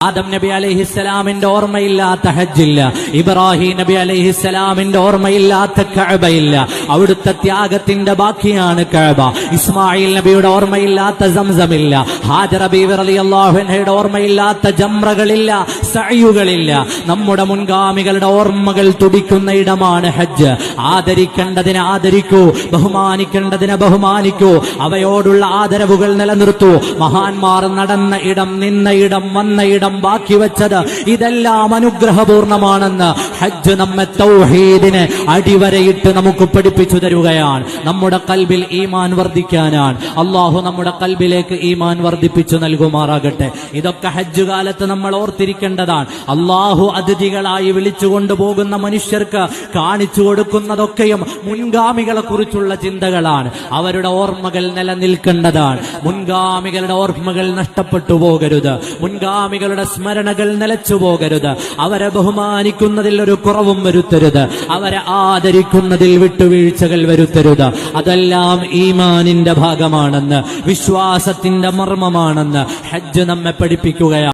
ആദം നബി അലൈഹിസ്സലാമിന്റെ ഓർമ്മയില്ലാത്ത ഹജ്ജില്ല, ഇബ്രാഹിം നബി അലൈഹിസ്സലാമിന്റെ ഓർമ്മയില്ലാത്ത കഅബയില്ല. അവിടുത്തെ ത്യാഗത്തിന്റെ ബാക്കിയാണ് കഅബ. ഇസ്മായിൽ നബിയുടെ ഓർമ്മയില്ലാത്ത സംസമില്ല, ഹാജറ ബീവി റളിയല്ലാഹു അൻഹയുടെ ഓർമ്മയില്ലാത്ത ജംറകളില്ല, സഅയുകളില്ല. നമ്മുടെ മുൻഗാമികളുടെ ഓർമ്മകൾ തുടിക്കുന്ന ഇടമാണ് ഹജ്ജ്. ആദരിക്കേണ്ടതിനെ ആദരിക്കൂ, ബഹുമാനിക്കേണ്ടതിനെ ബഹുമാനിക്കൂ, അവയോടുള്ള ആദരവുകൾ നിലനിർത്തൂ. മഹാന്മാർ നടന്ന ഇടം, നിന്ന ഇടം, വന്ന ഇടം, ബാക്കി വെച്ചത്, ഇതെല്ലാം അനുഗ്രഹപൂർണമാണെന്ന് ഹജ്ജ് നമ്മെ തൗഹീദിനെ അടിവരയിട്ട് നമുക്ക് പഠിപ്പിച്ചു തരുകയാണ്. നമ്മുടെ കൽബിൽ ഈമാൻ വർദ്ധിക്കാനാണ്. അള്ളാഹു നമ്മുടെ കൽബിലേക്ക് ഈമാൻ വർദ്ധിപ്പിച്ചു നൽകുമാറാകട്ടെ. ഇതൊക്കെ ഹജ്ജ് കാലത്ത് നമ്മൾ ഓർത്തിരിക്കേണ്ടതാണ്. അള്ളാഹു അതിഥികളായി വിളിച്ചു കൊണ്ടുപോകുന്ന മനുഷ്യർക്ക് കാണിച്ചു കൊടുക്കുന്നതൊക്കെയും മുൻഗാമികളെ കുറിച്ചുള്ള ചിന്തകളാണ്. അവരുടെ ഓർമ്മകൾ നിലനിൽക്കേണ്ടതാണ്. മുൻഗാമികളുടെ ഓർമ്മകൾ നഷ്ടപ്പെട്ടു പോകരുത്. മുൻഗാമികളുടെ സ്മരണകൾ നിലച്ചു പോകരുത്. അവരെ ബഹുമാനിക്കുന്നതിൽ ഒരു കുറവും വരുത്തരുത്. അവരെ ആദരിക്കുന്നതിൽ വിട്ടുവീഴ്ചകൾ വരുത്തരുത്. അതെല്ലാം ഈമാനിന്റെ ഭാഗമാണെന്ന്, വിശ്വാസത്തിന്റെ മർമ്മമാണെന്ന് ഹജ്ജ് നമ്മെ പഠിപ്പിക്കുകയാണ്.